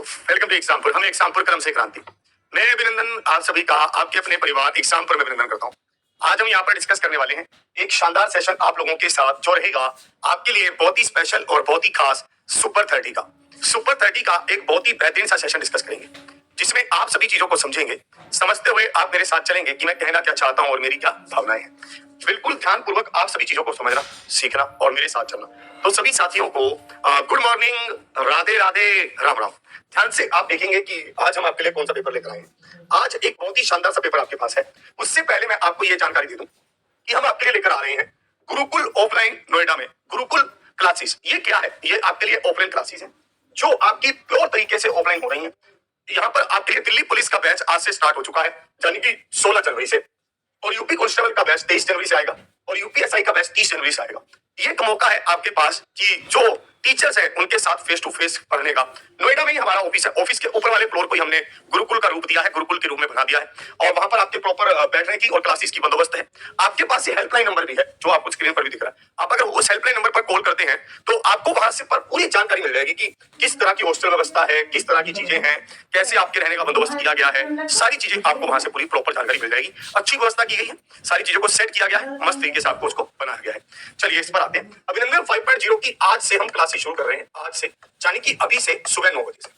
Welcome to Exampur. हम एग्जामपुर क्रम से क्रांति। मैं अभिनंदन आप सभी का आपके अपने परिवार एग्जामपुर में अभिनंदन करता हूँ। आज हम यहाँ पर डिस्कस करने वाले हैं एक शानदार सेशन आप लोगों के साथ जो रहेगा आपके लिए बहुत ही स्पेशल और बहुत ही खास सुपर 30 का। सुपर 30 का एक बहुत ही बेहतरीन सा सेशन डिस्कस करेंगे जिसमें आप सभी चीजों को समझेंगे, समझते हुए आप मेरे साथ चलेंगे कि मैं कहना क्या चाहता हूँ और मेरी क्या भावनाएं हैं। बिल्कुल ध्यानपूर्वक आप सभी चीजों को समझना, सीखना और मेरे साथ चलना। तो सभी साथियों को गुड मॉर्निंग, राधे राधे, राम राम। ध्यान से आप देखेंगे कि आज हम आपके लिए कौन सा पेपर लेकर आए हैं। आज एक बहुत ही शानदार सा पेपर आपके पास है। उससे पहले मैं आपको ये जानकारी दे दूं कि हम आपके लिए लेकर आ रहे हैं गुरुकुल ऑफलाइन नोएडा में गुरुकुल क्लासेस। ये क्या है? ये आपके लिए ऑफलाइन क्लासेस है जो आपकी प्योर तरीके से ऑफलाइन हो रही है। यहाँ पर आपके लिए दिल्ली पुलिस का बैच आज से स्टार्ट हो चुका है, यानी कि 16 जनवरी से, और यूपी कांस्टेबल का बैच 23 जनवरी से आएगा और यूपीएसआई का बैच 30 जनवरी से आएगा। ये एक मौका है आपके पास कि जो टीचर्स हैं उनके साथ फेस टू फेस पढ़ने का। नोएडा में ही हमारा ऑफिस है। ऑफिस के ऊपर वाले फ्लोर को ही हमने गुरुकुल का रूप दिया है, गुरुकुल के रूप में बना दिया है और वहां पर आपके प्रॉपर बैठने की और क्लासेस की बंदोबस्त है। आपके पास ये हेल्पलाइन नंबर भी है जो आपको स्क्रीन पर भी दिख रहा है। आप अगर उस हेल्पलाइन नंबर पर कॉल करते हैं तो आपको वहां से पर पूरी जानकारी मिल जाएगी कि किस तरह की हॉस्टल व्यवस्था है, किस तरह की चीजें हैं, कैसे आपके रहने का बंदोबस्त किया गया है। सारी चीजें आपको वहां से पूरी प्रॉपर जानकारी मिल जाएगी। अच्छी व्यवस्था की गई है, सारी चीजों को सेट किया गया है, मस्त तरीके से आपको उसको बनाया गया है। चलिए इस पर आते हैं। अभिनंदन 5.0 की आज से हम क्लासेस शुरू कर रहे हैं। आज से यानी कि अभी से सुबह 9 बजे से,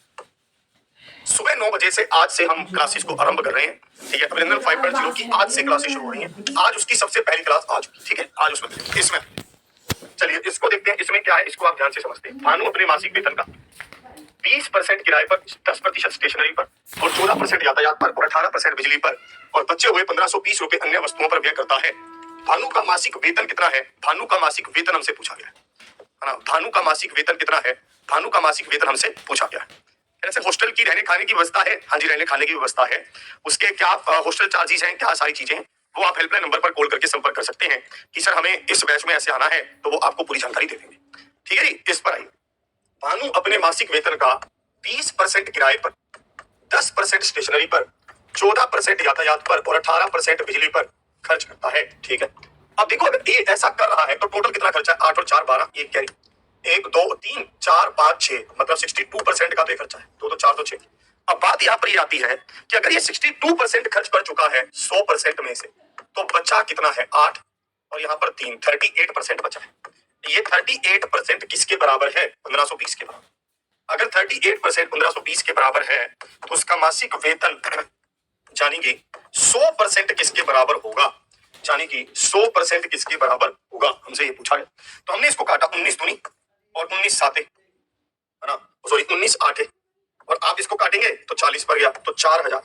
सुबह 9 बजे से आज से हम क्लासेस को आरंभ कर रहे हैं। ठीक है, अभिनंदन 5.0 की आज से क्लासेस शुरू हो रही हैं। आज उसकी सबसे पहली क्लास आ चुकी। ठीक है, आज उसमें इसमें चलिए इसको देखते हैं। इसमें क्या है इसको आप ध्यान से समझते हैं। भानु अपने मासिक वेतन का 20% किराए पर, 10% स्टेशनरी पर और 14% यातायात पर और 18% बिजली पर और बचे हुए 1520 रुपए अन्य वस्तुओं पर व्यय करता है। भानु का मासिक वेतन कितना है? भानु का मासिक वेतन हमसे पूछा गया है ना। भानु का मासिक वेतन कितना है? भानु का मासिक वेतन हमसे पूछा गया है। ऐसे हॉस्टल की रहने खाने की व्यवस्था है। हाँ जी, रहने खाने की व्यवस्था है। उसके क्या हॉस्टल चार्जेस हैं, क्या सारी चीजें हैं, वो आप हेल्पलाइन नंबर पर कॉल करके संपर्क कर सकते हैं कि सर हमें इस बैच में ऐसे आना है, तो वो आपको पूरी जानकारी दे देंगे। ठीक है जी, इस पर आइए। भानु अपने मासिक वेतन का 20% किराए पर, 10% स्टेशनरी पर, 14% यातायात पर और 18% बिजली पर खर्च करता है। ठीक है, अब देखो अगर ये ऐसा कर रहा है तो टोटल कितना खर्चा है? 8 और 4 12, ये कैरी 1 2 3 4 5 6, मतलब 62% का तो खर्चा है। 2 2 4 2 6। अब बात यहाँ पर ये आती है कि अगर ये 62% खर्च कर चुका है 100% में से, तो बचा कितना है? 8 और यहाँ पर 3, 38% बचा है। ये 38% किसके बराबर है? 1520 के बराबर। अगर 38% 1520 के बराबर है तो उसका मासिक वेतन यानी कि 100% किसके बराबर होगा? यानी कि 100% किसके बराबर होगा, हमसे ये पूछा है। तो हमने इसको काटा 19 दूनी और 19 साते, है ना, सॉरी 19 आठे, और आप इसको काटेंगे तो 40 पर गया, तो 4000।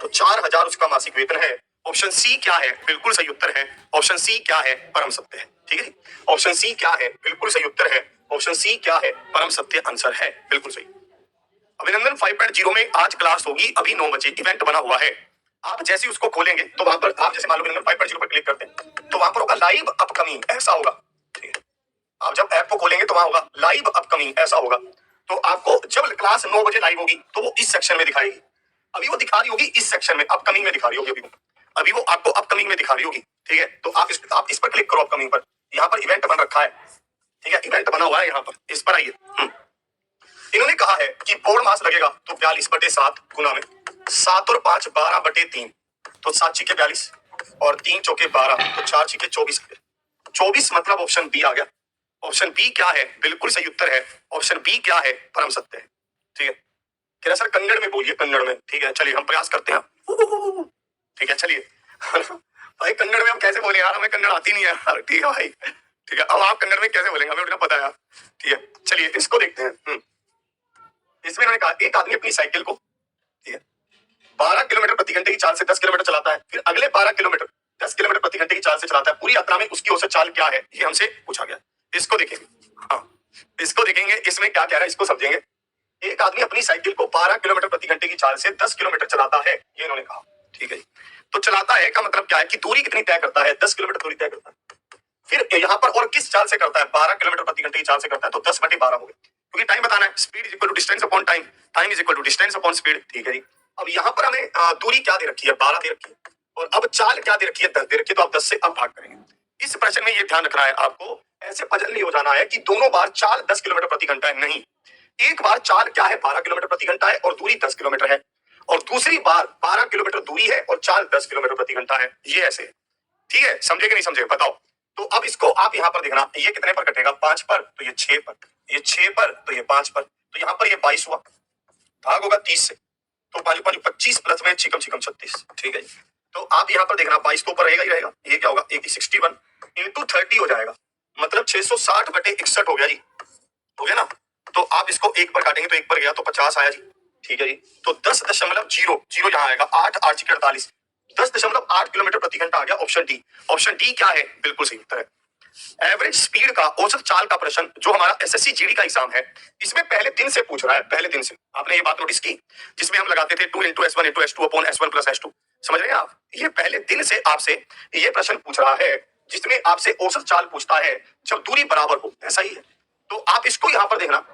तो 4000 उसका मासिक वेतन है। ऑप्शन सी क्या है? बिल्कुल सही उत्तर है। ऑप्शन सी क्या है? परम सत्य है। ठीक है, ऑप्शन सी क्या है? बिल्कुल सही उत्तर है। ऑप्शन सी क्या है? परम सत्य आंसर है, बिल्कुल सही। अभिनंदन 5.0 में आज क्लास होगी अभी 9 बजे। इवेंट बना हुआ है। आप जैसे उसको खोलेंगे तो वहां पर आप जैसे मान लो अभिनंदन 5.0 पर क्लिक करते हैं तो वहां पर होगा लाइव अपकमिंग, ऐसा होगा। ठीक है, आप जब ऐप को खोलेंगे तो वहां होगा लाइव अपकमिंग, ऐसा होगा। तो आपको जब क्लास 9 बजे लाइव होगी तो वो इस सेक्शन में दिखाएगी। अभी वो दिखा रही होगी इस सेक्शन में, अपकमिंग में दिखा रही होगी। अभी वो आपको अपकमिंग में दिखा रही होगी। ठीक है, तो आप इस पर क्लिक करो, अपकमिंग पर। यहाँ पर इवेंट बन रखा है। ठीक है, इवेंट बना हुआ है यहाँ पर, इस पर आइए। इन्होंने कहा है कि बोर्ड मास लगेगा तो 42/7 गुना में 7 और 5 12/3, तो 7 छीके 42 और 3 चौके 12, तो 4 छीके 24। 24 मतलब ऑप्शन बी आ गया। ऑप्शन बी क्या है? बिल्कुल सही उत्तर है। ऑप्शन बी क्या है? परम सत्य है। ठीक है, कह रहा सर कन्नड़ में बोलिए, कन्नड़ में। ठीक है, चलिए हम प्रयास करते हैं। ठीक है, चलिए भाई कन्नड़ में हम कैसे बोले यार, हमें कन्नड़ आती नहीं है यार। ठीक है भाई, ठीक है, अब आप कन्नड़ में कैसे बोलेंगे, हमें उतना पता है यार। ठीक है, चलिए इसको देखते हैं। इसमें इन्होंने कहा एक आदमी अपनी साइकिल को, ठीक है, 12 किलोमीटर प्रति घंटे की चाल से 10 किलोमीटर चलाता है, फिर अगले 12 किलोमीटर 10 किलोमीटर प्रति घंटे की चाल से चलाता है। पूरी यात्रा में उसकी औसत चाल क्या है, ये हमसे पूछा गया। इसको देखेंगे। हाँ, इसको देखेंगे, इसमें क्या कह रहा है इसको समझेंगे। एक आदमी अपनी साइकिल को 12 किलोमीटर प्रति घंटे की चाल से 10 किलोमीटर चलाता है, ये इन्होंने कहा। ठीक है जी, तो चलाता है का मतलब क्या है कि दूरी कितनी तय करता है? 10 किलोमीटर दूरी तय करता है। फिर यहाँ पर और किस चाल से करता है? 12 किलोमीटर प्रति घंटे की चाल से करता है, तो 10/12 हो गए, क्योंकि टाइम बताना है। Speed is equal to distance upon time, time is equal to distance upon speed. ठीक है जी, अब यहाँ पर हमें दूरी क्या दे रखी है? 12 दे रखी है, और अब चाल क्या दे रखी है? 10 दे रखी है, तो आप 10 से अब भाग करेंगे। इस प्रश्न में ये ध्यान रखना है आपको, ऐसे पजल नहीं हो जाना है कि दोनों बार चाल 10 किलोमीटर प्रति घंटा है, नहीं। एक बार चाल क्या है 12 किलोमीटर प्रति घंटा है और दूरी 10 किलोमीटर है, और दूसरी बार 12 किलोमीटर दूरी है और चाल 10 किलोमीटर प्रति घंटा है। ये ऐसे है, ठीक है, समझे कि नहीं समझे बताओ। तो अब इसको आप यहाँ पर देखना, ये कितने पर कटेगा, 5 पर, तो ये 6 पर, ये 6 पर, तो ये 5 पर, तो यहाँ पर ये 22 हुआ, भाग होगा 30 से, तो 5 5 25 प्लस में चिकम चिकम 36, ठीक है जी। तो आप यहाँ पर देखना 22 तो ऊपर रहेगा ही रहेगा, ये क्या होगा 61 इंटू 30 हो जाएगा, मतलब 660/61 हो गया जी, हो गया ना। तो आप इसको एक पर काटेंगे तो एक पर गया तो 50 आया जी, ठीक है जी। तो 10.0 यहाँ आएगा, 8 8 6 48, 10.8 किलोमीटर प्रति घंटा आ गया, ऑप्शन डी। ऑप्शन डी क्या है, बिल्कुल सही उत्तर है। एवरेज स्पीड का, औसत चाल का प्रश्न जो हमारा एसएससी जीडी का एग्जाम है, इसमें पहले दिन से पूछ रहा है, पहले दिन से। आपने ये बात नोटिस की, जिसमें हम लगाते थे 2 × S1 × S2 upon S1 + S2, समझ रहे हैं आप। ये पहले दिन से आपसे ये प्रश्न पूछ रहा है, जिसमें आपसे औसत चाल पूछता है जब दूरी बराबर हो, ऐसा ही है। तो आप इसको यहाँ पर देखना,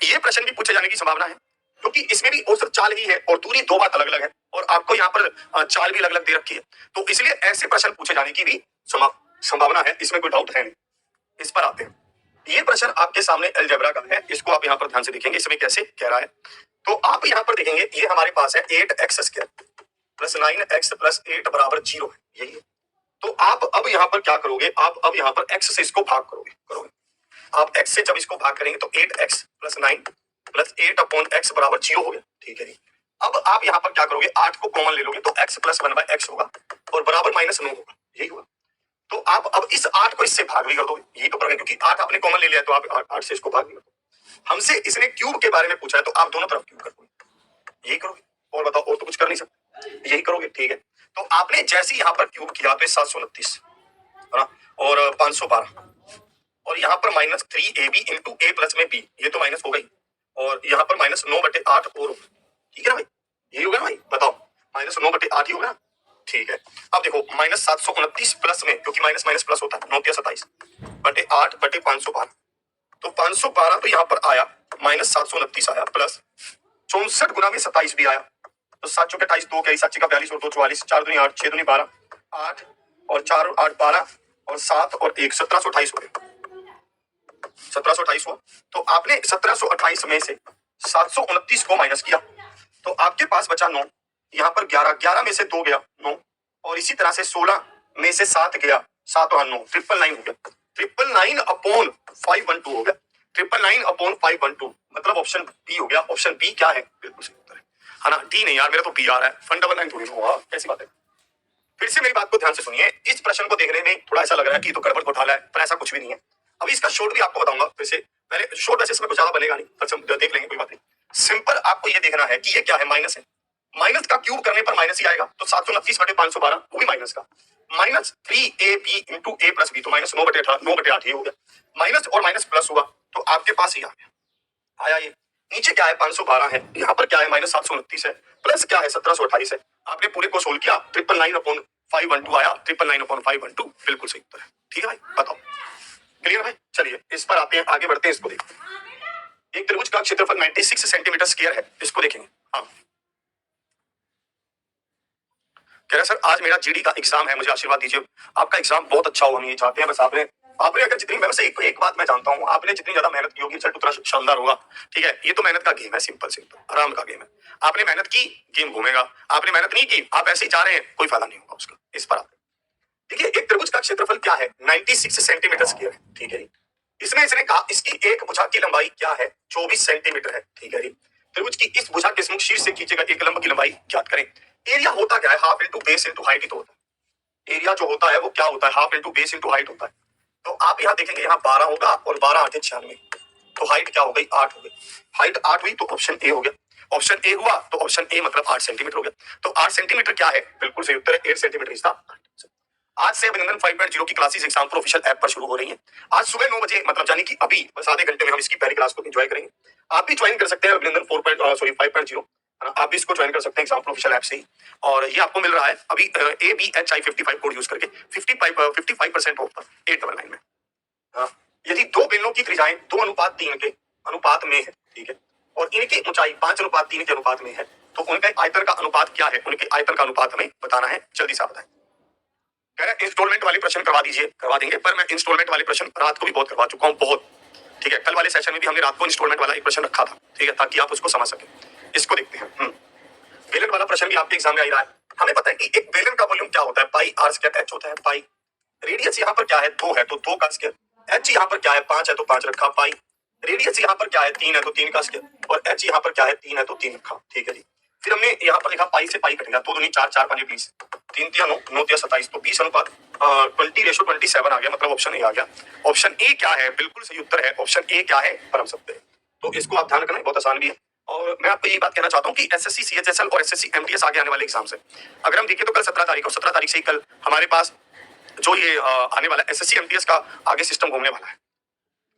ये प्रश्न भी पूछे जाने की संभावना है, क्योंकि इसमें भी औसत चाल ही है और दूरी दो बात अलग अलग है, और आपको यहाँ पर चाल भी अलग अलग दे रखी है, तो इसलिए ऐसे प्रश्न पूछे जाने की भी संभावना है, इसमें कोई डाउट है नहीं। इस पर आते हैं, ये प्रश्न आपके सामने अलजेब्रा का है, इसको आप यहाँ पर ध्यान से देखेंगे, इसमें कैसे कह रहा है। तो आप यहाँ पर देखेंगे, ये हमारे पास है 8x² + 9x + 8 = 0 है, यही है। तो आप अब यहाँ पर क्या करोगे, आप अब यहाँ पर x से इसको भाग करोगे, आप x से जब इसको भाग करेंगे तो 8x + 9 + 8/x = 0 हो गया, ठीक है जी। अब आप यहाँ पर क्या करोगे, 8 को कॉमन ले लोगे तो x + 1/x होगा और बराबर -9 होगा, यही होगा। तो आप अब इस 8 को इससे भाग भी कर दोगे, यही तो प्रश्न है, क्योंकि 8 आपने कॉमन ले लिया तो आप 8 से इसको भाग भी कर दो। हमसे इसने क्यूब के बारे में पूछा है, तो आप दोनों तरफ क्यूब कर दोगे, यही करोगे। और बताओ, और तो कुछ कर नहीं सकते, यही करोगे, ठीक है। तो आपने जैसे यहाँ पर क्यूब किया तो 729 है ना, और 512, और यहाँ पर -3ab × a + में b, ये तो माइनस हो गई, और यहाँ पर -9/8 और होगा, ठीक है ना भाई, यही होगा ना भाई, बताओ -9/8 ही होगा ना, ठीक है। अब देखो -729 प्लस में, क्योंकि माइनस माइनस प्लस होता है, 9 × 27/8/512, तो 512 तो यहाँ पर आया, -729 आया, प्लस 64 × 27 भी आया, तो 7 × 28 2 × 7 = 42 और 2 44, 4 दूनी 8, 6 दूनी 12, 8 और 4 और 8 12 और 7 और 1 1728 हो गए, 1728 हुआ। तो आपने 1728 में से 729 को माइनस किया, तो आपके पास बचा 9, यहाँ पर 11, 11 में से 2 गया 9, और इसी तरह से 16 में से 7 गया, 7 और 9, 999 हो गया, 999/512 हो गया, 999/512, मतलब ऑप्शन बी हो गया। ऑप्शन बी क्या है, बिल्कुल सही उत्तर है ना, डी नहीं यार, मेरा तो बी आ रहा है, फंडामेंटल 9 थोड़ी हुआ, कैसी बात है। फिर से मेरी बात को ध्यान से सुनिए, इस प्रश्न को देखने में थोड़ा ऐसा लग रहा है कि तो गड़बड़ घोटाला है, पर ऐसा कुछ भी नहीं है। अभी इसका शॉर्ट भी आपको बताऊंगा, फिर से पहले शॉर्ट वैसे इसमें कुछ ज्यादा बनेगा नहीं, पर हम देख लेंगे, कोई बात नहीं। सिंपल आपको ये देखना है कि ये क्या है, माइनस है, माइनस का क्यूब करने पर माइनस ही आएगा, तो 729/512 वो भी माइनस का, -3ab × a + b, तो -9/8 ये हो गया, माइनस और माइनस प्लस हुआ, तो आपके पास ही आ गया, आया ये। नीचे क्या है, 512 है, यहाँ पर क्या है, -729 है, प्लस क्या है, 1728 है। आपने पूरे को सोल्व किया, 999/512 आया, 999/512 बिल्कुल सही उत्तर है, ठीक है भाई, बताओ, क्लियर भाई। चलिए इस पर आते हैं, आगे बढ़ते हैं, इसको देखो। एक त्रिभुज का क्षेत्रफल 96 सेंटीमीटर स्क्वायर है, इसको देखेंगे। हाँ, कह रहे सर आज मेरा जीडी का एग्जाम है, मुझे आशीर्वाद दीजिए, आपका एग्जाम बहुत अच्छा हो, हम ये चाहते हैं। बस आपने अगर जितनी, मैं वैसे एक बात मैं जानता हूँ, आपने जितनी ज्यादा मेहनत की होगी रिजल्ट उतना शानदार होगा, ठीक है। ये तो मेहनत का गेम है, सिंपल आराम का गेम है। आपने मेहनत की, गेम घूमेगा, आपने मेहनत नहीं की, आप ऐसे ही जा रहे हैं, कोई फायदा नहीं होगा उसका। इस पर आते, देखिए एक त्रिभुज का क्षेत्रफल क्या है, 96 सेंटीमीटर स्क्वायर है, ठीक है जी। इसने कहा इसकी एक भुजा की लंबाई क्या है, 24 सेंटीमीटर है, ठीक है जी। त्रिभुज की इस भुजा के शीर्ष से खींचेगा एक लंब की लंबाई ज्ञात करें। एरिया होता क्या है, half into base into height ही तो होता है। एरिया जो होता है वो क्या होता है, half into base into height होता है। तो आप यहाँ देखेंगे, यहाँ 12 होगा और 12 8 96, तो हाइट क्या हो गई, 8 हो गई। हाइट 8 हुई तो ऑप्शन ए हो गया। ऑप्शन ए हुआ तो ऑप्शन ए मतलब 8 सेंटीमीटर हो गया। तो 8 सेंटीमीटर क्या है, बिल्कुल सही उत्तर है, 8 सेंटीमीटर इज द आंसर। आज से अभिनंदन 5.0 की क्लासेस एग्जामपुर ऑफिशियल ऐप पर शुरू हो रही है। आज सुबह 9 बजे, मतलब यानी कि अभी बस आधे घंटे में हम इसकी पहली क्लास को एंजॉय करेंगे। आप भी ज्वाइन कर सकते हैं अभिनंदन 5.0, आप भी इसको ज्वाइन कर सकते हैं एग्जामपुर ऑफिशियल ऐप से ही। और ये आपको मिल रहा है अभी ABHI55 कोड यूज करके 55% ऑफ 899 में। हाँ, यदि दो बेलनों की त्रिज्याएं 2:3 के अनुपात में है, ठीक है, और इनकी ऊंचाई 5:3 के अनुपात में है, तो उनके आयतन का अनुपात क्या है, उनके आयतन का अनुपात हमें बताना है, जल्दी से बताएं। कह रहे इंस्टॉलमेंट वाले प्रश्न करवा दीजिए, करवा देंगे, पर मैं इंस्टॉलमेंट वाले प्रश्न रात को भी बहुत करवा चुका हूँ, बहुत। ठीक है, कल वाले सेशन में भी हमने रात को इंस्टॉलमेंट वाला एक प्रश्न रखा था, ठीक है, ताकि आप उसको समझ सके। इसको देखते हैं। बेलन वाला प्रश्न भी आपके एग्जाम में आ रहा है। हमें पता है कि एक बेलन का वॉल्यूम क्या होता है, पाई आर स्क्वायर एच होता है। पाई रेडियस यहाँ पर क्या है, 2 है तो 2 का स्क्वायर। एच यहाँ पर क्या है, 5 है तो 5 रखा पाई। रेडियस यहाँ पर क्या है, 3 है तो 3 का स्क्वायर। और एच यहाँ पर क्या है, 3 है तो 3 रखा। ठीक है जी। फिर हमने यहाँ पर लिखा पाई से पाई कटेगा, 2 दूनी 4, 4 5 20, 3 3 9 9 3 27, तो 20 अनुपात 20:27 आ गया, मतलब ऑप्शन ए आ गया। ऑप्शन ए क्या है, बिल्कुल सही उत्तर है। ऑप्शन ए क्या है, परम सत्य है। तो इसको आप ध्यान रखना, बहुत आसान भी है। और मैं आपको ये बात कहना चाहता हूँ कि एसएससी सीएचएसएल और एसएससी एमटीएस आगे आने वाले एग्जाम से अगर हम देखें तो कल 17 तारीख और 17 तारीख से ही कल हमारे पास जो ये आने वाला एसएससी एमटीएस का आगे सिस्टम घूमने वाला है।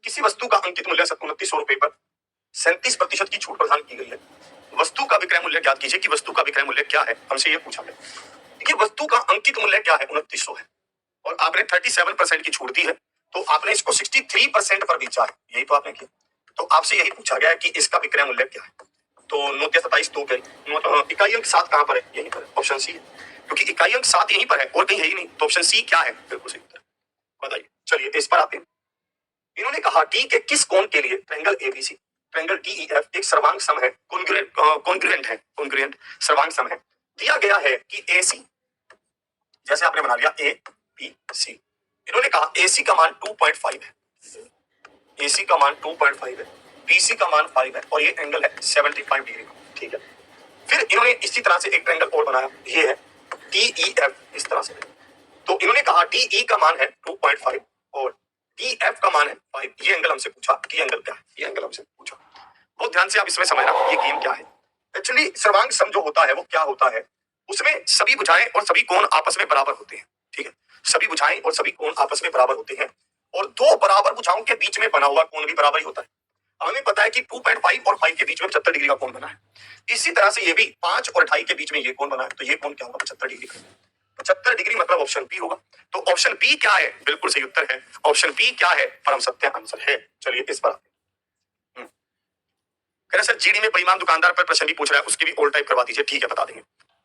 किसी वस्तु का अंकित मूल्य 2900 रुपए पर 37% की छूट प्रदान की गई है। वस्तु का विक्रय मूल्य ज्ञात कीजिए कि वस्तु का विक्रय मूल्य क्या है, हमसे ये पूछा गया। देखिए वस्तु का अंकित मूल्य क्या है, 2900 है और आपने 37% की छूट दी है, तो आपने इसको 63% पर बेचा है, यही तो आपने किया। तो आपसे यही पूछा गया है कि इसका विक्रय मूल्य क्या है। तो 9 × 27 2 इकाई अंक 7 कहां पर है, यहीं पर है, ऑप्शन सी है, क्योंकि इकाई अंक 7 यहीं पर है और कहीं है ही नहीं, तो ऑप्शन सी क्या है, बिल्कुल सही उत्तर। बताइए, चलिए इस पर आते हैं। इन्होंने कहा डी के किस कोण के लिए ट्रायंगल एबीसी, ट्रायंगल डीईएफ एक सर्वांग सम है, कॉन्ग्रुएंट सर्वांग सम है। दिया गया है कि एसी, जैसे आपने बना लिया ए बी सी, इन्होंने कहा एसी का मान 2.5 है, एसी का मान 2.5 है, बीसी का मान 5 है और ये एंगल है 75 डिग्री का। ठीक है, फिर इन्होंने इसी तरह से एक ट्रायंगल और बनाया, ये है डीईएफ, इस तरह से। तो इन्होंने कहा डीई का मान है 2.5 और डीएफ का मान है 5। ये एंगल हमसे पूछा, ये एंगल क्या है, ये एंगल हमसे पूछा। बहुत ध्यान से आप इसमें समझना ये गेम क्या है। एक्चुअली सर्वांग सम जो होता है वो क्या होता है, उसमें सभी भुजाएं और सभी कोण आपस में बराबर होते हैं। ठीक है, सभी भुजाएं और सभी कोण आपस में बराबर होते हैं और दो बराबर भुजाओं के बीच में बना हुआ कोण भी बराबर ही होता है। हमें पता है कि 2.5 और 5 के बीच में 75 डिग्री का कोण बना है। इसी तरह से ये भी 5 और 2.5 के बीच में ये कोण बना है, तो ये कोण क्या होगा, 75 डिग्री का। 75 डिग्री मतलब ऑप्शन बी होगा। तो ऑप्शन बी क्या है, बिल्कुल सही उत्तर है। ऑप्शन बी क्या है, परम सत्य आंसर है। चलिए इस पर सर जीडी में बेईमान दुकानदार पर प्रश्न भी पूछ रहा है, उसकी भी ऑल टाइप करवा दीजिए। ठीक है, बता देंगे।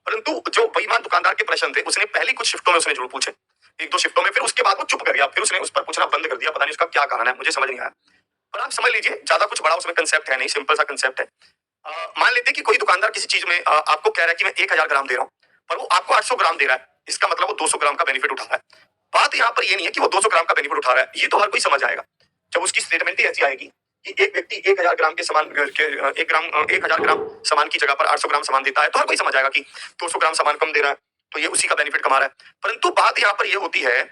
परंतु जो बेईमान दुकानदार के प्रश्न थे उसने पहली कुछ शिफ्टों में उसने जरूर पूछे, 1-2 शिफ्टों में, फिर उसके बाद वो चुप कर गया, फिर उसने उस पर पूछना बंद कर दिया। पता नहीं उसका क्या कारण है, मुझे समझ नहीं आया। पर आप समझ लीजिए, ज्यादा कुछ बड़ा उसमें कंसेप्ट है नहीं, सिंपल सा कंसेप्ट है। मान लेते हैं कि कोई दुकानदार किसी चीज में आपको कह रहा है कि मैं 1000 ग्राम दे रहा हूँ, पर वो आपको 800 ग्राम दे रहा है। इसका मतलब वो 200 ग्राम का बेनिफिट उठा रहा है। बात यहाँ पर ये नहीं है कि वो 200 ग्राम का बेनिफिट उठा रहा है, ये तो हर कोई समझ आएगा जब उसकी स्टेटमेंट ही ऐसी आएगी कि एक व्यक्ति 1000 ग्राम के सामान के 1000 ग्राम सामान की जगह पर 800 ग्राम सामान देता है, तो हर कोई समझ आएगा कि 200 ग्राम सामान कम दे रहा है, तो ये उसी का बेनिफिट कमा रहा है। परंतु बात यहाँ पर ये होती है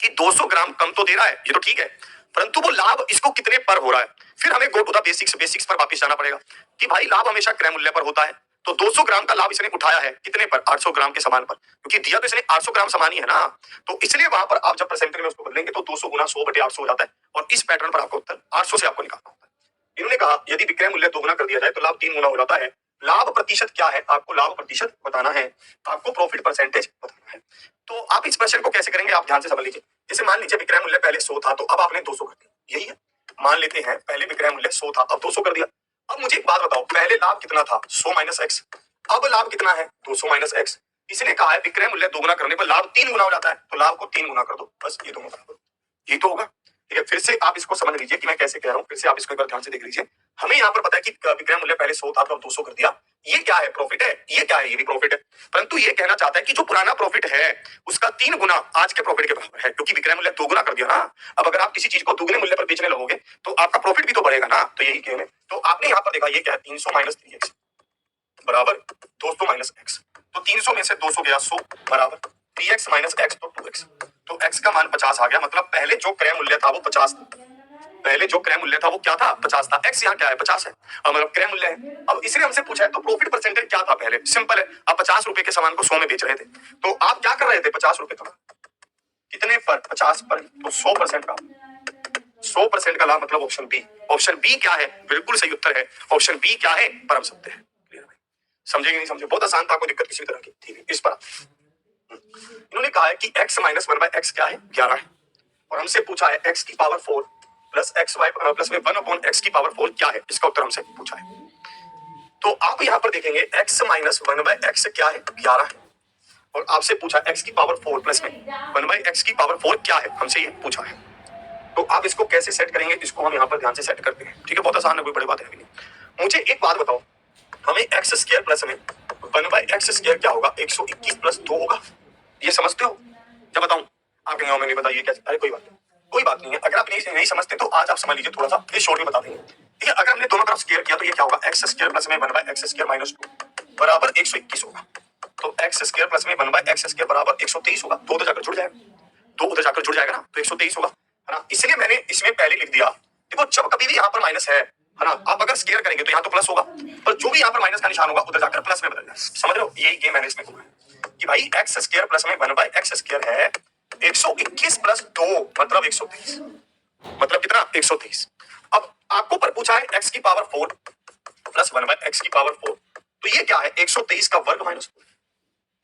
कि 200 ग्राम कम तो दे रहा है, ये तो ठीक है, परंतु वो लाभ इसको कितने पर हो रहा है। फिर हमें गो टू द बेसिक्स पर वापस जाना पड़ेगा कि भाई लाभ हमेशा क्रय मूल्य पर होता है। तो 200 ग्राम का लाभ इसने उठाया है कितने पर, 800 ग्राम के सामान पर, क्योंकि दिया तो इसने 800 ग्राम सामान ही है ना। तो इसलिए वहां पर आप जब परसेंटेज में उसको बदलेंगे तो 200 गुना 100/800 हो जाता है और इस पैटर्न पर आपको उत्तर 800 से आपको निकालना होता है। इन्होंने कहा यदि विक्रय मूल्य 2 गुना कर दिया जाए तो लाभ 3 गुना हो जाता है। लाभ प्रतिशत क्या है, आपको लाभ प्रतिशत बताना है, आपको प्रॉफिट परसेंटेज बताना है। तो आप इस प्रश्न को कैसे करेंगे, आप ध्यान से समझ लीजिए। जैसे मान लीजिए विक्रय मूल्य पहले 100 था, तो अब आपने 200 कर दिया, यही है। मान लेते हैं पहले विक्रय मूल्य 100 था, अब 200 कर दिया। अब मुझे एक बात बताओ, पहले लाभ कितना था, 100 - x, अब लाभ कितना है, 200 - x। इसने कहा है विक्रय मूल्य 2 गुना करने पर लाभ 3 गुना हो जाता है, तो लाभ को 3 गुना कर दो, बस ये दोनों बराबर, ये तो होगा। ठीक है, फिर से आप इसको समझ लीजिए कि मैं कैसे कह रहा हूं, फिर से आप इसको एक बार ध्यान से देख लीजिए। हमें यहाँ पर पता है कि विक्रय मूल्य पहले 100 था, तो अब 200 कर दिया। ये क्या है, प्रॉफिट है, ये क्या है, ये भी प्रॉफिट है। परंतु ये कहना चाहता है कि जो पुराना प्रॉफिट है उसका 3 गुना आज के प्रॉफिट के बराबर है, क्योंकि विक्रय मूल्य 2 गुना कर दिया ना। अब अगर आप किसी चीज को दुगने मूल्य पर बेचने लगोगे तो आपका प्रॉफिट भी तो बढ़ेगा ना, तो यही गेम है। तो आपने यहाँ पर देखा ये क्या है, 300 - 3x बराबर 200 - x। तो 300 में से 200 गया, 100 बराबर 3x - x, तो 2x। तो x का मान 50 आ गया, मतलब पहले जो क्रय मूल्य था वो 50 था, पहले जो क्रय मूल्य था वो क्या था, 50 था। x यहाँ क्या है, 50 है, मतलब क्रय मूल्य है। अब इसने हमसे पूछा है तो प्रॉफिट परसेंटेज क्या था, पहले सिंपल है, आप 50 रुपए के सामान को 100 में बेच रहे थे, तो आप क्या कर रहे थे, 50 रुपए का कितने पर, 50 पर, तो 100% का 100% का लाभ, मतलब ऑप्शन बी। ऑप्शन बी क्या है, बिल्कुल सही उत्तर है। ऑप्शन बी क्या है, परम सत्य है। समझेंगे नहीं समझे, बहुत आसान था, कोई दिक्कत किसी तरह की। ठीक है, इस पर इन्होंने कहा है कि x - 1/x क्या है, 11 है, और हमसे पूछा है x की पावर 4 प्लस xy प्लस में 1/x की पावर 4 क्या है, इसका उत्तर हमसे पूछा है। तो आप यहाँ पर देखेंगे x - 1/x क्या है, 11 है, और आपसे पूछा x की पावर 4 प्लस में 1/x की पावर 4 क्या है, हमसे ये पूछा है। तो आप इसको कैसे सेट करेंगे, इसको हम यहाँ पर ध्यान से सेट करते हैं। ठीक है, बहुत आसान है, कोई बड़ी बात है नहीं। मुझे एक बात बताओ, हमें एक्स स्क्वायर प्लस में 1/x² क्या होगा, 121 प्लस 2 होगा। ये समझते हो? जब बताऊं आप कहेंगे मैं नहीं बताइए क्या, अरे कोई बात नहीं, कोई बात नहीं है। अगर आप नहीं समझते तो आज आप समझ लीजिए, थोड़ा सा ये शॉर्ट में बता देंगे। ठीक है, अगर हमने दोनों तरफ स्क्वायर किया तो ये क्या होगा, x² प्लस में 1/x² माइनस 2 बराबर 121 होगा। तो x² प्लस में 1/x² बराबर 123 होगा। दो उधर जाकर जुड़ जाएगा, दो उधर जाकर जुड़ जाएगा ना, तो 123 होगा, है ना। इसलिए मैंने इसमें पहले लिख दिया। देखो जब कभी भी यहाँ पर माइनस है ना, आप अगर स्क्वायर करेंगे तो यहाँ तो प्लस होगा, पर जो भी यहाँ पर माइनस का निशान होगा उधर जाकर प्लस में बदल जाएगा। समझ रहे हो, यही गेम मैंने इसमें किया कि भाई x² प्लस में 1/x² है 121 प्लस 2 मतलब 123, मतलब कितना 123। अब आपको पर पूछा है x की पावर 4 प्लस 1/x की पावर 4, तो ये क्या है 123 का वर्ग माइनस 2,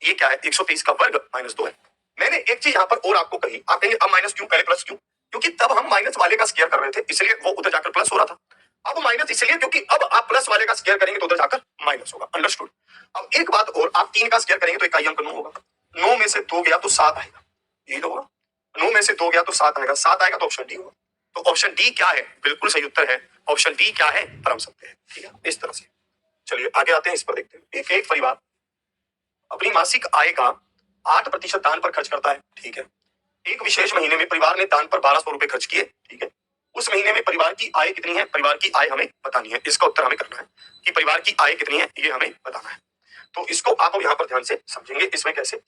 ये क्या है 123 का वर्ग माइनस 2 है। मैंने एक चीज यहाँ पर और आपको कही, आप कहेंगे अब माइनस क्यों, पहले प्लस क्यों, क्योंकि तब हम माइनस वाले का स्क्वायर कर रहे थे इसलिए वो उधर जाकर प्लस हो रहा था। अब माइनस इसलिए क्योंकि अब आप प्लस वाले का स्क्वायर करेंगे तो उधर जाकर माइनस होगा। अंडरस्टूड। अब एक बात और, आप 3 का स्क्वायर करेंगे तो इकाई अंक 9 होगा, 9 में से 2 गया तो 7 आएगा, यही तो होगा, 9 में से 2 गया तो 7 आएगा, 7 आएगा तो ऑप्शन डी होगा। तो ऑप्शन डी क्या है, बिल्कुल सही उत्तर है ऑप्शन डी क्या है, परम सत्य है। ठीक है, इस तरह से चलिए आगे आते हैं, इस पर देखते हैं। एक परिवार अपनी मासिक आय का 8% दान पर खर्च करता है। ठीक है, एक विशेष महीने में परिवार ने दान पर 1200 रुपए खर्च किए। ठीक है, उस महीने में परिवार की आय कितनी है, परिवार की आय हमें बतानी है, इसका उत्तर हमें करना है कि परिवार की आय कितनी है, ये हमें बताना है। तो इसको आप यहाँ पर ध्यान से समझेंगे, इसमें कैसे।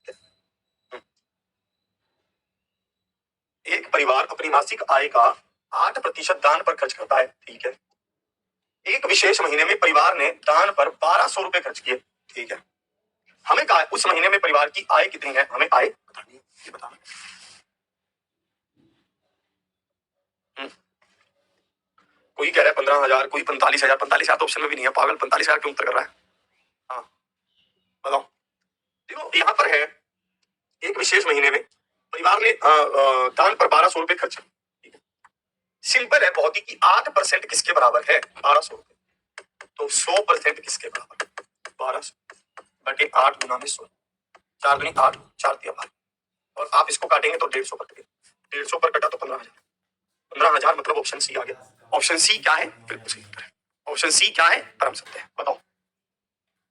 एक परिवार अपनी मासिक आय का 8% दान पर खर्च करता है। ठीक है, एक विशेष महीने में परिवार ने दान पर 1200 रुपए खर्च किए। ठीक है, हमें कहा उस महीने में परिवार की आय कितनी है, हमें आय बतानी है, ये बताना है। कोई कह रहा है 15,000, कोई 45,000, 45,000 तो ऑप्शन में भी नहीं है, पागल 45,000 क्यों उत्तर कर रहा है। हाँ बताओ, देखो यहाँ पर है एक विशेष महीने में परिवार ने दान पर 1200 रुपए खर्च किए। सिंपल है बहुत ही कि 8% किसके बराबर है, 1200 रुपए, तो 100% किसके बराबर, 1200 बटे 8 गुना में 100, 4 दूनी 8, 4 दिया 12, और आप इसको काटेंगे तो 150 पर कटेगा, 150 पर कटा तो 15,000, 15,000 मतलब ऑप्शन सी आ गया। ऑप्शन सी क्या है, बिल्कुल सही उत्तर है, ऑप्शन सी क्या है, परम सत्य है। बताओ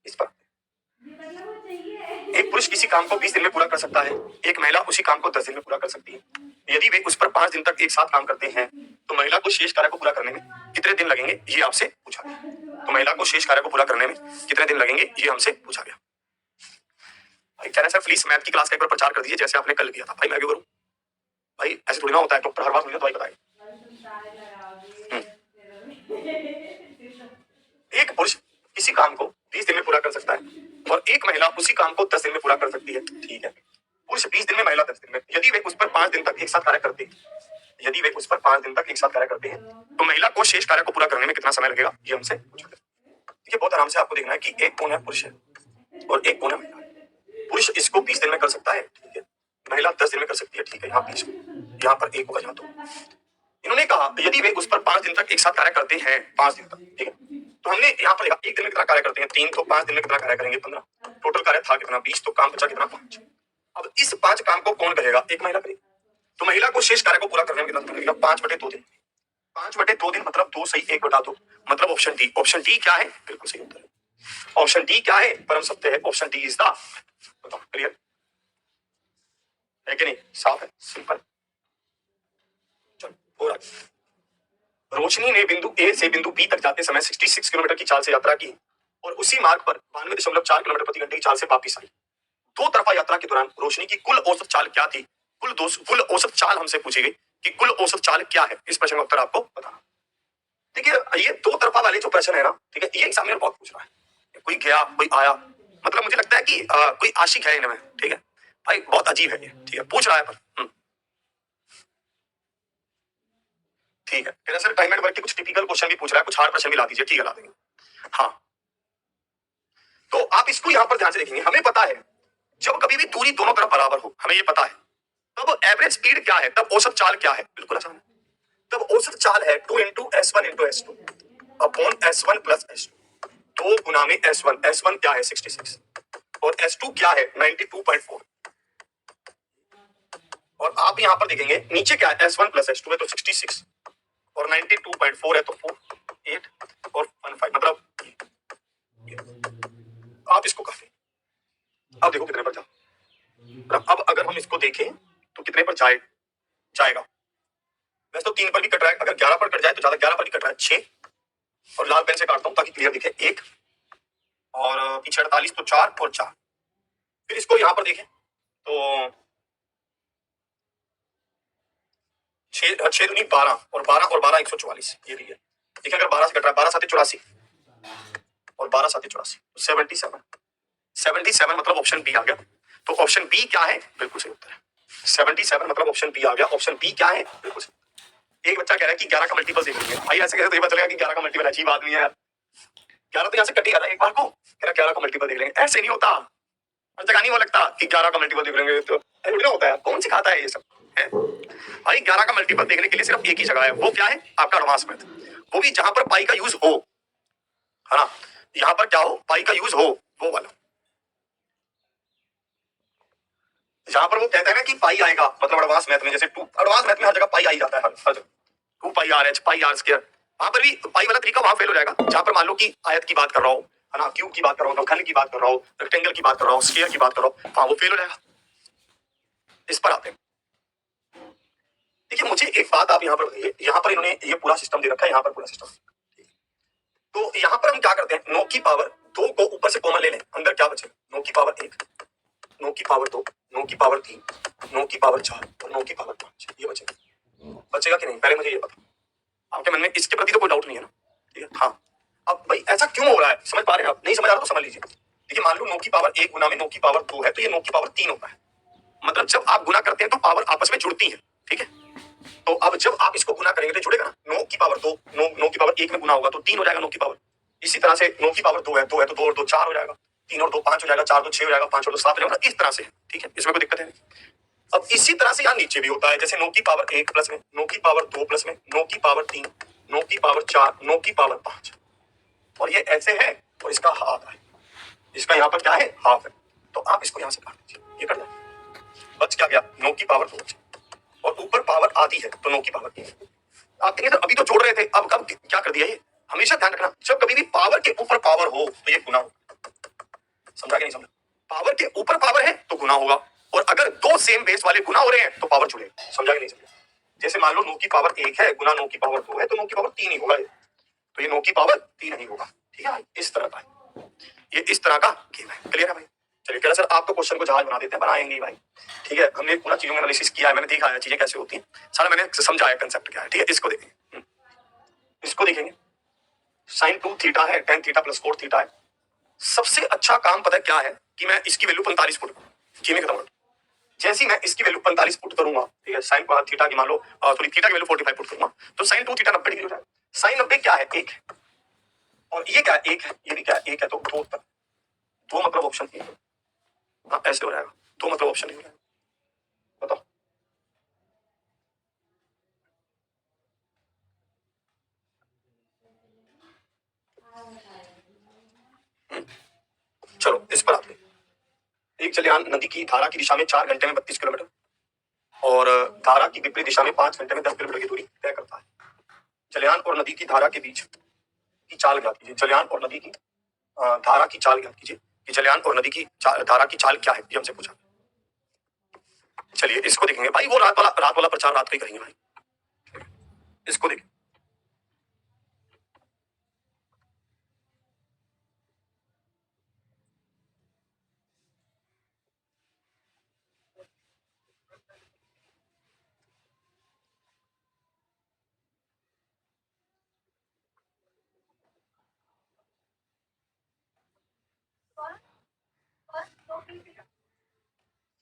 इस पर। एक पुरुष किसी काम को 20 दिन में पूरा कर सकता है, एक महिला उसी काम को 10 दिन में पूरा कर सकती है। यदि वे उस पर 5 दिन तक एक साथ काम करते हैं तो महिला को शेष कार्य को पूरा करने में कितने दिन लगेंगे, ये आपसे पूछा गया। तो महिला को शेष कार्य को पूरा करने में कितने दिन लगेंगे, ये हमसे पूछा गया। भाई कह रहे सर प्लीज मैथ की क्लास का एक बार प्रचार कर दीजिए जैसे आपने कल किया था। भाई मैं क्यों करूं भाई, ऐसे थोड़ी ना होता है, डॉक्टर हर बार मुझे दवाई बताए। एक पुरुष किसी काम को 20 दिन में पूरा कर सकता है और एक महिला उसी काम को 10 दिन में पूरा कर सकती है। ठीक है, पुरुष 20 दिन में, महिला 10 दिन में। यदि वे उस पर 5 दिन तक एक साथ कार्य करते हैं, यदि वे उस पर 5 दिन तक एक साथ कार्य करते हैं तो महिला को शेष कार्य को पूरा करने में कितना समय लगेगा, ये हमसे पूछा गया। देखिए बहुत आराम से आपको देखना है कि एक कौन है, पुरुष है और एक कौन है, महिला है। पुरुष इसको 20 दिन में कर सकता है, ठीक है, महिला 10 दिन में कर सकती है। ठीक है, यहाँ बीच यहाँ पर एक होगा, यहाँ दो। इन्होंने कहा यदि वे उस पर 5 दिन तक एक साथ कार्य करते हैं, 5 दिन तक, ठीक है, तो हमने यहाँ पर एक दिन में कितना कार्य करते हैं 3, तो 5 दिन में कितना कार्य करेंगे 15, टोटल कार्य था कितना 20, तो काम बचा कितना 5। अब इस 5 काम को कौन करेगा, एक महिला करेगी, तो महिला को शेष कार्य को पूरा करने में कितना समय लगेगा, 5/2 दिन, 5/2 दिन मतलब 2 सही 1/2, मतलब ऑप्शन डी। ऑप्शन डी क्या है, बिल्कुल सही उत्तर है। ऑप्शन डी क्या है, परम सत्य है, ऑप्शन डी इज द। बताओ क्लियर है कि नहीं, साफ है, सिंपल। चलो और रोशनी ने बिंदु ए से बिंदु बी तक जाते समय 66 किलोमीटर की चाल से यात्रा की और उसी मार्ग पर 92.4 किलोमीटर प्रति घंटे की चाल से वापस आई। दो तरफा यात्रा के दौरान रोशनी की कुल औसत चाल क्या थी, कुल औसत चाल हमसे पूछी गई कि कुल औसत चाल क्या है। इस प्रश्न का उत्तर आपको बताना। देखिए ये दो तरफा वाले जो प्रश्न है ना, ठीक है, ये एग्जामिनर बहुत पूछ रहा है, कोई गया कोई आया, मतलब मुझे लगता है कि कोई आशिक है इनमें। ठीक है भाई, बहुत अजीब है ये, ठीक है, पूछ रहा है पर ठीक है। फिर सर टाइम एंड वर्क के कुछ टिपिकल क्वेश्चन भी पूछ रहा है, कुछ हार्ड प्रश्न भी ला दीजिए, ठीक है ला देंगे। हाँ तो आप इसको यहाँ पर ध्यान से देखेंगे, हमें पता है जब कभी भी दूरी दोनों तरफ बराबर हो, हमें ये पता है, तब एवरेज स्पीड क्या है, तब औसत चाल क्या है, बिल्कुल आसान है। तब औसत चाल है 2 × S1 × S2 upon S1 + S2, 2 गुना में S1, S1 क्या है 66 और S2 क्या है 92.4, और आप यहाँ पर देखेंगे नीचे क्या है, S1 प्लस S2 है तो 66 और 92.4 है तो 48 और 15 मतलब आप इसको काफी, अब देखो कितने पर जाओ। अब अगर हम इसको देखें तो कितने पर जाएगा। वैसे तो 3 पर भी कट रहा है, अगर 11 पर कट जाए तो ज्यादा, 11 पर भी कट रहा है 6 और लाल पेन से काटता हूं ताकि क्लियर दिखे, 1 और पीछे 48 तो 4 और 4। फिर इसको यहां पर देखें तो 6 दूनी 12 और 12 144, ये भी है। देखिए अगर 12 से कट रहा है, 12 7 84 और 12 7 84 77 मतलब ऑप्शन बी आ गया। तो ऑप्शन बी क्या है, बिल्कुल सही उत्तर है 77 मतलब ऑप्शन बी आ गया। ऑप्शन बी क्या है, बिल्कुल सही। एक बच्चा कह रहा है कि 11 का मल्टीपल देख लेंगे, भाई ऐसे कैसे तो ये पता चलेगा कि 11 का मल्टीपल, अच्छी बात नहीं है यार। 11 तो यहाँ से कटेगा ना एक बार को, कह रहा 11 का मल्टीपल देख लेंगे, ऐसे नहीं होता। हर जगह नहीं वो लगता कि 11 का मल्टीपल देख लेंगे, तो ऐसा होता है, कौन सिखाता है ये सब है? भाई 11 का मल्टीपल देखने के लिए सिर्फ एक ही जगह है, वो क्या है, आपका एडवांस मैथ, वो भी जहां पर पाई का यूज हो, है ना, यहाँ पर क्या हो, पाई का यूज हो, वो वाला जहां पर वो कहता है ना कि पाई आएगा, मतलब एडवांस मैथ में, जैसे एडवांस मैथ में हर जगह पाई आई जाता है, हर जगह 2 pi R H pi R square, वहां पर भी पाई वाला तरीका वहां फेल हो जाएगा जहां पर मान लो कि आयत की बात कर रहा हूं, है ना, क्यूब की बात कर रहा हूं, घन की बात कर रहा हूं, रेक्टेंगल की बात कर रहा हूं, स्क्वायर की बात कर रहा हूं, हाँ वो फेल हो जाएगा। इस पर आते हैं, देखिए मुझे एक बात आप यहाँ पर इन्होंने ये पूरा सिस्टम दे रखा है, यहाँ पर पूरा सिस्टम, तो यहाँ पर हम क्या करते हैं, 9 की पावर 2 को ऊपर से कॉमन ले लें, अंदर क्या बचे, 9 की पावर 1, 9 की पावर 2, 9 की पावर 3, 9 की पावर 4 और 9 की पावर 5, ये बचेगा कि नहीं, पहले मुझे ये बता, आपके मन में इसके प्रति तो कोई डाउट नहीं है ना, ठीक है। हाँ अब भाई ऐसा क्यों हो रहा है, समझ पा रहे हैं आप, नहीं समझ आ रहा तो समझ लीजिए। देखिए मान लो 9 की पावर 1 गुना में 9 की पावर 2 है तो ये 9 की पावर 3 होता है, मतलब जब आप गुना करते हैं तो पावर आपस में जुड़ती है, ठीक है। तो अब जब आप इसको गुना करेंगे तो जुड़ेगा ना, 9 की पावर 2 9 की पावर 1 में गुना होगा तो 3 हो जाएगा 9 की पावर, इसी तरह से 9 की पावर 2 है तो 2 और 2 4 हो जाएगा, 3 और 2 5 हो जाएगा, 4 2 6 हो जाएगा, 5 और 2 7 हो जाएगा, इस तरह से, ठीक है, इसमें कोई दिक्कत है नहीं। अब इसी तरह से यहाँ नीचे भी होता है, जैसे 9 की पावर 1 प्लस में, 9 की पावर 2 प्लस में, 9 की पावर 3, 9 की पावर 4, 9 की पावर 5, और ये ऐसे है और इसका हाफ है, इसका यहाँ पर क्या है, हाफ है, तो आप इसको यहाँ से काट दीजिए, ये कर दो, बच क्या गया, 9 की पावर 2 और ऊपर पावर आधी है तो 9 की पावर 3। आप कहेंगे तो अभी तो जोड़ रहे थे, अब क्या कर दिया ये, हमेशा ध्यान रखना जब कभी भी पावर के ऊपर पावर हो तो ये गुना हो, समझा कि नहीं समझा, पावर के ऊपर पावर है तो गुना होगा, और अगर दो सेम बेस वाले गुना हो रहे हैं तो पावर जुड़ेगा, समझा कि नहीं समझा। जैसे मान लो 9 की पावर 1 है गुना 9 की पावर 2 है तो 9 की पावर 3 ही होगा, तो ये 9 की पावर 3 नहीं होगा, ठीक है, इस तरह का ये इस तरह का गेम है, क्लियर है भाई। चलिए कह रहा सर आप तो क्वेश्चन को जहाज बना देते हैं, बनाएंगे भाई, ठीक है, हमने पूरा चीजों में एनालिसिस किया है, मैंने देखा है चीजें कैसे होती हैं, सारा मैंने समझाया कंसेप्ट क्या है, ठीक है। इसको देखेंगे, इसको देखेंगे, साइन 2 थीटा है, tan थीटा प्लस 4 थीटा है। सबसे अच्छा काम पता है क्या है कि मैं इसकी वैल्यू 45 पुट जी में खत्म कर, जैसे ही मैं इसकी वैल्यू 45 पुट करूंगा, ठीक है, साइन थीटा की मान लो सॉरी थीटा की वैल्यू 45 पुट करूंगा तो साइन 2 थीटा 90 डिग्री हो जाएगा। साइन 90 क्या है, 1 है, और ये क्या है, 1 है, ये भी क्या है, 1 है, तो 2 उत्तर, 2 मतलब ऑप्शन ए, हाँ ऐसे हो जाएगा, 2 मतलब ऑप्शन ए हो जाएगा, बताओ। चलो इस पर आते हैं, एक जलयान नदी की धारा की दिशा में 4 घंटे में 32 किलोमीटर और धारा की विपरीत दिशा में 5 घंटे में 10 किलोमीटर की दूरी तय करता है। जलयान और नदी की धारा के बीच की चाल ज्ञात कीजिए, जलयान और नदी की धारा की चाल ज्ञात कीजिए कि जलयान और नदी की धारा की चाल क्या है, ये हमसे पूछा। चलिए इसको देखेंगे भाई, वो रात वाला प्रचार रात को ही करेंगे भाई, इसको देखें।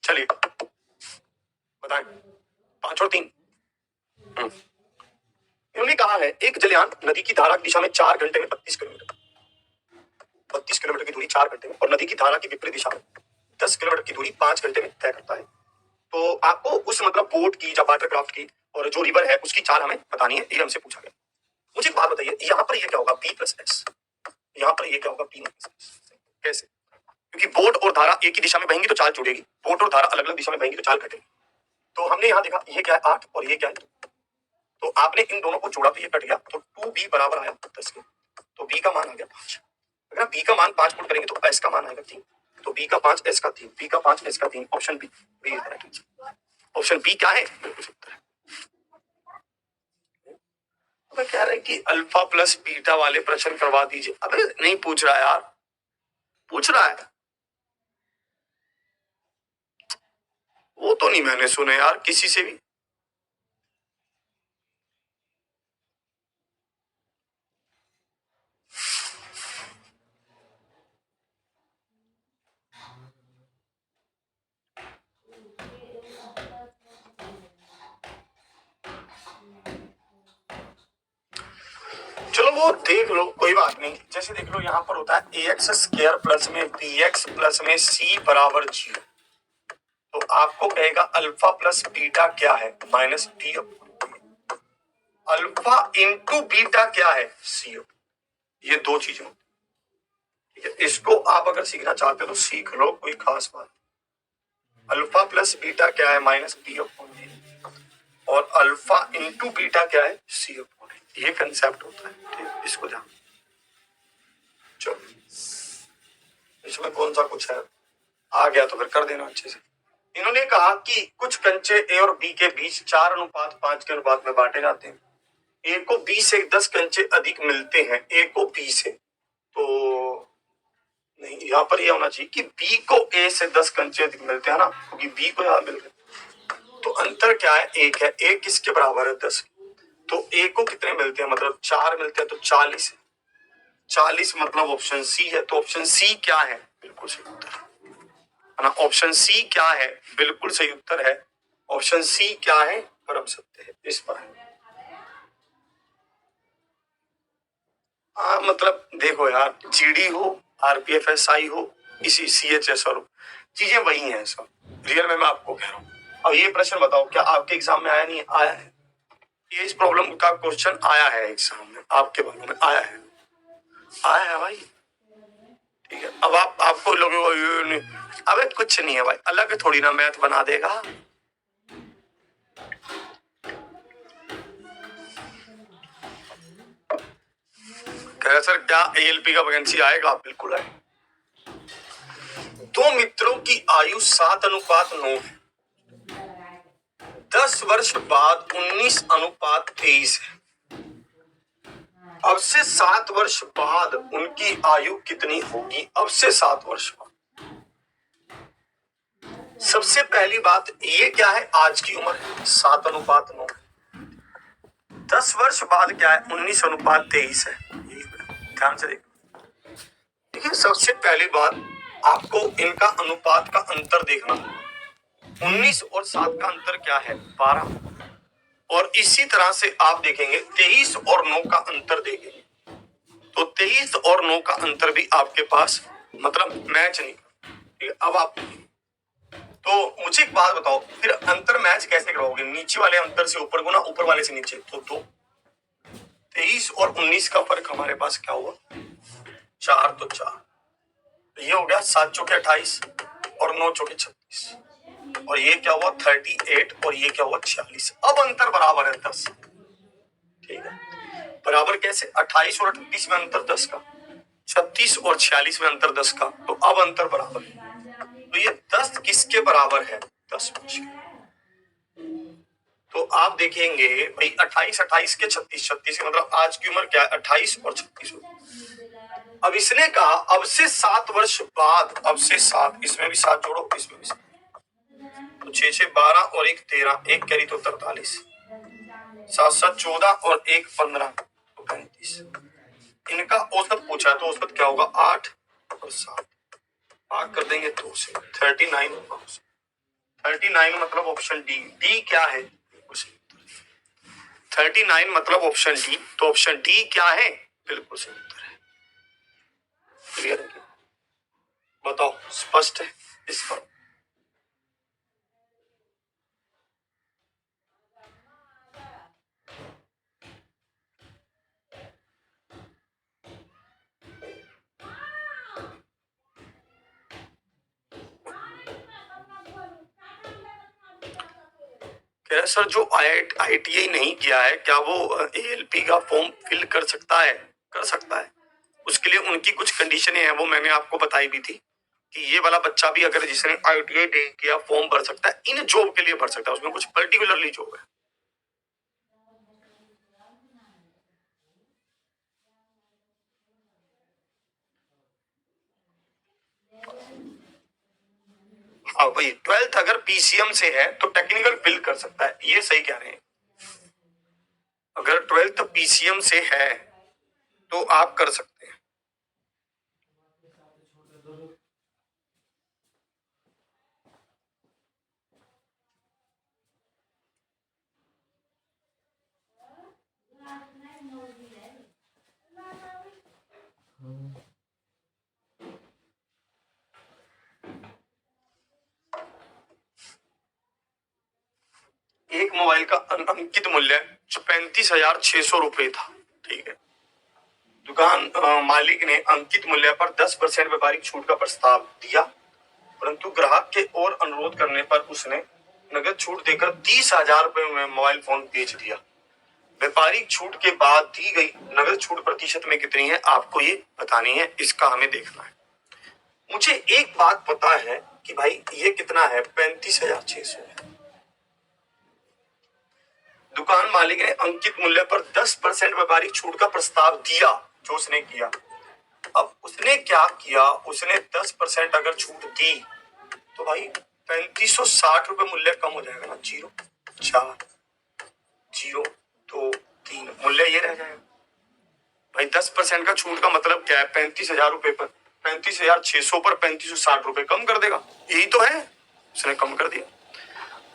चलिए बताएं, 5 और 3, इन्होंने कहा है एक जलयान नदी की धारा की दिशा में 4 घंटे में 32 किलोमीटर, 32 किलोमीटर की दूरी 4 घंटे में, और नदी की धारा की विपरीत दिशा में 10 किलोमीटर की दूरी 5 घंटे में तय करता है। तो आपको उस मतलब बोट की या वाटरक्राफ्ट की और जो रिवर है उसकी चाल हमें बतानी है, ये हमसे पूछा गया। मुझे एक बात बताइए, यहाँ पर ये क्या होगा, b प्लस एक्स, यहाँ पर ये क्या होगा, b माइनस एक्स, कैसे, क्योंकि बोट और धारा एक ही दिशा में बहेंगी तो चाल जुड़ेगी, बोट और धारा अलग अलग दिशा में बहेंगी तो चाल घटेगी, तो हमने यहाँ देखा ये क्या है 8 और ये क्या है 2। तो आपने इन दोनों को जोड़ा तो ये कट गया, तो 2b बराबर आया 10 के। तो b का मान आ गया 5। अगर b का मान 5 पुट करेंगे तो s का मान आएगा 3। तो b का 5 s का 3, b का 5 s का 3, ऑप्शन बी। ऑप्शन बी क्या है? तो कह रहे हैं कि अल्फा प्लस बीटा वाले प्रश्न करवा दीजिए। अबे नहीं पूछ रहा है यार, पूछ रहा है वो तो नहीं मैंने सुने यार किसी से भी। चलो वो देख लो, कोई बात नहीं। जैसे देख लो यहाँ पर होता है ax स्क्वायर प्लस में bx प्लस में c बराबर 0। तो आपको कहेगा अल्फा प्लस बीटा क्या है? Minus D. Alpha into beta क्या है? सी। ये दो चीजें, ठीक है। इसको आप अगर सीखना चाहते हो तो सीख लो, कोई खास बात। अल्फा प्लस बीटा क्या है? Minus D upon D. और अल्फा इंटू बीटा क्या है? सी अपॉन डी। ये कंसेप्ट होता है, ठीक। इसको ध्यान। चलो इसमें कौन सा कुछ है, आ गया तो फिर कर देना अच्छे से। इन्होंने कहा कि कुछ कंचे ए और बी के बीच 4:5 के अनुपात में बांटे जाते हैं। ए को बी से 10 कंचे अधिक मिलते हैं, ए को बी से। तो नहीं, यहाँ पर यह होना चाहिए कि बी को ए से 10 कंचे अधिक मिलते हैं ना, क्योंकि बी को यहाँ मिल रहे। तो अंतर क्या है? 1 है। ए किसके बराबर है? 10। तो ए को कितने मिलते हैं? मतलब 4 मिलते हैं, तो 40 है। 40 मतलब ऑप्शन सी है। तो ऑप्शन सी क्या है? बिल्कुल सही उत्तर है ना। ऑप्शन सी क्या है? बिल्कुल सही उत्तर है। ऑप्शन सी क्या है? परम सत्य है। इस पर है। मतलब देखो यार, जीडी हो, आरपीएफएसआई हो, इसी सीएचएसआर हो, चीजें वही हैं सब। रियल में मैं आपको कह रहा हूँ। अब ये प्रश्न बताओ, क्या आपके एग्जाम में आया? नहीं आया है? ये इस प्रॉब्लम का क्वेश्चन आया है एग्जाम में, आपके बारे में आया है? आया है भाई, ठीक है। अब आपको लोग अबे कुछ नहीं है भाई, अलग थोड़ी ना मैथ बना देगा। कह सर क्या एएलपी का वैकेंसी आएगा? बिल्कुल आएगा। दो मित्रों की आयु 7:9 है। 10 वर्ष बाद 19:23 है। अब से 7 वर्ष बाद उनकी आयु कितनी होगी? अब से 7 वर्ष बाद। सबसे पहली बात ये क्या है? आज की उम्र है 7:9। 10 वर्ष बाद क्या है? 19:23 है। ध्यान से देखिए, सबसे पहली बात आपको इनका अनुपात का अंतर देखना। 19 और 7 का अंतर क्या है? 12। और इसी तरह से आप देखेंगे 23 और 9 का अंतर देखेंगे, तो 23 और 9 का अंतर भी आपके पास मतलब मैच नहीं। ठीक है, अब आप तो मुझे एक बात बताओ, फिर अंतर मैच कैसे करवाओगे? नीचे वाले अंतर से ऊपर गुना, ऊपर वाले से नीचे। तो 23 और 19 का फर्क हमारे पास क्या हुआ? 4, तो 4। तो ये हो गया 7 चौके 28 और 9 चौके 36। और ये क्या हुआ? 38 और ये क्या हुआ? 46। अब अंतर बराबर है 10। ठीक है, बराबर कैसे? 28 और 38 में अंतर 10 का, 36 और 46 में अंतर 10 का। तो अब अंतर बराबर है। तो ये 10 किसके बराबर है? 10 तो आप देखेंगे भाई 28 के 36 के मतलब आज की उम्र क्या है? 28 और 36। अब इसने कहा अब से 7 वर्ष बाद, अब से 7, इसमें भी 7 जोड़ो, इसमें भी 7, तो 6 6 12 और 1 13, 1 कैरी तो 43, 7 7 14 और 1 15 तो 35। इनका औसत पूछा तो औसत क्या होगा? 8 और 7 भाग कर देंगे 2 से, 39 होगा। 39 मतलब ऑप्शन डी। डी क्या है? 39 मतलब ऑप्शन डी। तो ऑप्शन डी क्या है? बिल्कुल सही उत्तर है। क्लियर है? बताओ, स्पष्ट है इस पर? कह रहे सर जो IITI नहीं किया है क्या वो ALP का फॉर्म फिल कर सकता है? कर सकता है। उसके लिए उनकी कुछ कंडीशनें हैं, वो मैंने आपको बताई भी थी कि ये वाला बच्चा भी अगर जिसने IITI नहीं किया फॉर्म भर सकता है, इन जॉब के लिए भर सकता है, उसमें कुछ पर्टिकुलरली जॉब है। हाँ भाई, 12th अगर PCM से है तो टेक्निकल फिल कर सकता है, ये सही कह रहे हैं। अगर 12th PCM से है तो आप कर सकते हैं। एक मोबाइल का अंकित मूल्य 35,600 रुपए था, ठीक है। दुकान मालिक ने अंकित मूल्य पर 10% व्यापारिक छूट का प्रस्ताव दिया, परंतु ग्राहक के और अनुरोध करने पर उसने नगद छूट देकर 30,000 रुपए में मोबाइल फोन बेच दिया। व्यापारिक छूट के बाद दी गई नगद छूट प्रतिशत में कितनी है आपको ये बतानी है, इसका हमें देखना है। मुझे एक बात पता है कि भाई ये कितना है, 35,600 है। दुकान मालिक ने अंकित मूल्य पर 10% व्यापारिक छूट का प्रस्ताव दिया, जो उसने किया। अब उसने क्या किया, उसने 10% अगर छूट दी तो भाई 3560 रुपए मूल्य कम हो जाएगा ना, 0 4 0 2 3 मूल्य ये रह जाएगा भाई। 10% का छूट का मतलब क्या है, 35,000 रुपए पर 35,600 पर 3560 रुपए कम कर देगा, यही तो है। उसने कम कर दिया,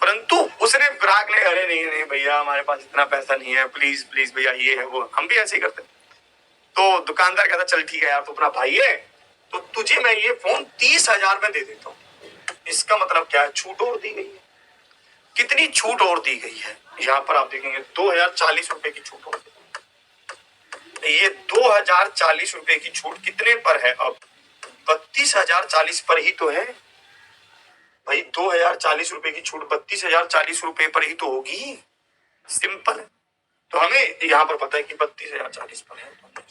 परंतु उसने ग्राहक ने अरे नहीं नहीं भैया हमारे पास इतना पैसा नहीं है, प्लीज प्लीज भैया ये है वो, हम भी ऐसे ही करते। तो दुकानदार कहता चल ठीक है यार, तू अपना भाई है तो तुझे मैं ये फोन 30,000 में दे देता हूँ। इसका मतलब क्या है, छूट और दी गई है। कितनी छूट और दी गई है, यहाँ पर आप देखेंगे 2040 रुपए की छूट और दी। ये 2040 रुपए की छूट कितने पर है, अब 32,040 पर ही तो है भाई। 2040 रुपए की छूट 32,040 रुपए पर ही तो होगी, सिंपल है। तो हमें यहाँ पर पता है कि 32,040 पर है, तो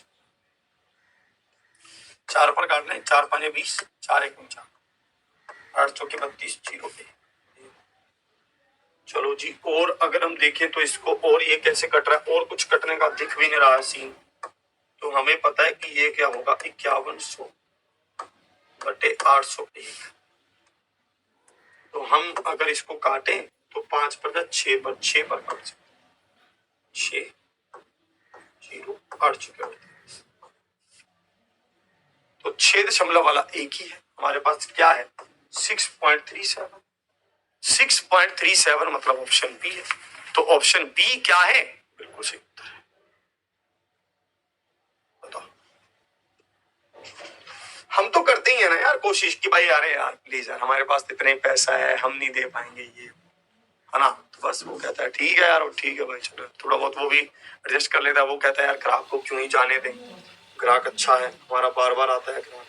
4 पर काट लें, 4 5 20, 4 1 4, 8 चौके 32, 0 पे। चलो जी, और अगर हम देखें तो इसको, और ये कैसे कट रहा है, और कुछ कटने का दिख भी नहीं रहा है सीन। तो हमें पता है कि ये क्या होगा, 5100 बटे 801। तो हम अगर इसको काटें तो 5 पर 6 पर 6 पर काट सकते, 6 0 8 चुके। तो 6 वाला एक ही है हमारे पास, क्या है 6.37। 6.37 मतलब ऑप्शन बी है। तो ऑप्शन बी क्या है, बिल्कुल सही उत्तर है। बताओ, हम तो करते ही है ना यार कोशिश कि भाई यार प्लीज यार हमारे पास इतना ही पैसा है, हम नहीं दे पाएंगे ये, है ना। तो बस वो कहता है ठीक है यार, ठीक है भाई चलो, थोड़ा बहुत वो भी एडजस्ट कर लेता है। वो कहता है यार ग्राहक को क्यों ही जाने दें, ग्राहक अच्छा है हमारा, बार बार आता है ग्राहक।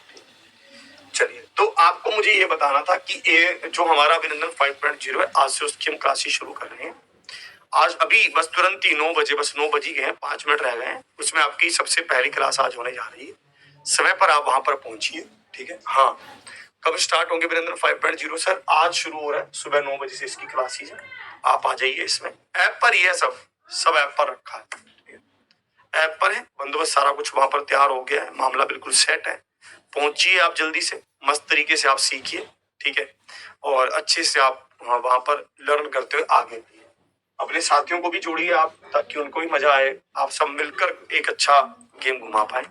चलिए, तो आपको मुझे ये बताना था कि ये जो हमारा अभिनंदन 5.0 है, आज से उसकी हम क्लासेस शुरू कर रहे हैं। आज अभी बस तुरंत ही 9 बजे, बस 9 बज ही गए हैं, 5 मिनट रह गए हैं। उसमें आपकी सबसे पहली क्लास आज होने जा रही है। समय पर आप वहां पर पहुंचिए, ठीक है। हाँ, कब स्टार्ट होंगे अभिनंदन 5.0 सर, आज शुरू हो रहा है, सुबह 9 बजे से इसकी क्लासेस है। आप आ जाइए, इसमें ऐप पर ही है, सब ऐप पर रखा है, ऐप पर है बंदोबस्त, सारा कुछ वहां पर तैयार हो गया है, मामला बिल्कुल सेट है। पहुंचिए आप जल्दी से, मस्त तरीके से आप सीखिए, ठीक है। और अच्छे से आप वहां पर लर्न करते हुए आगे बढ़िए। अपने साथियों को भी जोड़िए आप, ताकि उनको भी मजा आए, आप सब मिलकर एक अच्छा गेम घुमा पाए।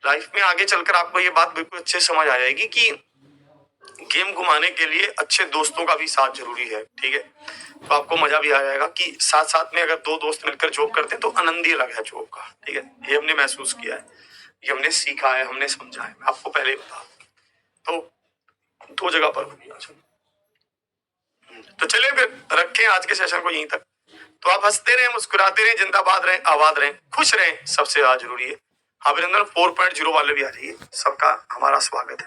लाइफ में आगे चलकर आपको ये बात बिल्कुल अच्छे समझ आ जाएगी कि गेम घुमाने के लिए अच्छे दोस्तों का भी साथ जरूरी है, ठीक है। तो आपको मजा भी आ जाएगा कि साथ साथ में अगर 2 दोस्त मिलकर जॉब करते हैं तो आनंद ही अलग है जॉब का, ठीक है। ये हमने महसूस किया है, ये हमने सीखा है, हमने समझा है। मैं आपको पहले ही बता, तो 2 जगह पर होगी आज। तो चलिए फिर रखें आज के सेशन को यहीं तक। तो आप हंसते रहें, मुस्कुराते रहें, जिंदाबाद रहें, आबाद रहें, खुश रहें, सबसे ज्यादा जरूरी है। अभिनंदन 4.0 वाले भी आ जाइए, सबका हमारा स्वागत है।